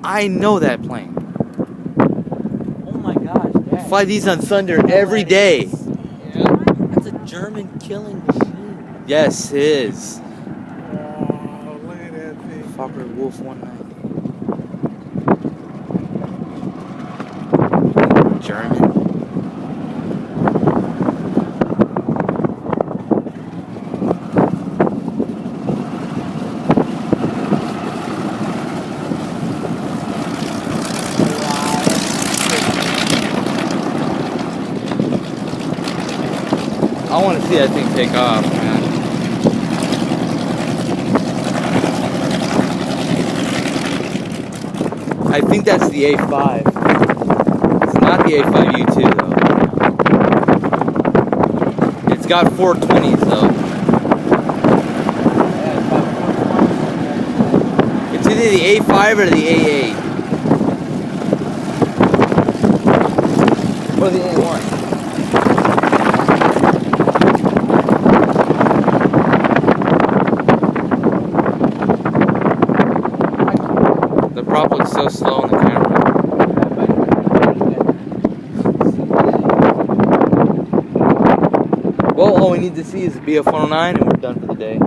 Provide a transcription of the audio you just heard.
I know that plane. Oh my gosh, Dad. I fly these on Thunder every day. Yeah. That's a German killing machine. Yes, it is. Oh, look at that thing. Fokker Wolf 190. German. I want to see that thing take off, man. I think that's the A5. It's not the A5U2 though. It's got 420s though. It's either the A5 or the A8. Or the A1. The prop looks so slow in the camera. Well, all we need to see is the BF-109 and we're done for the day.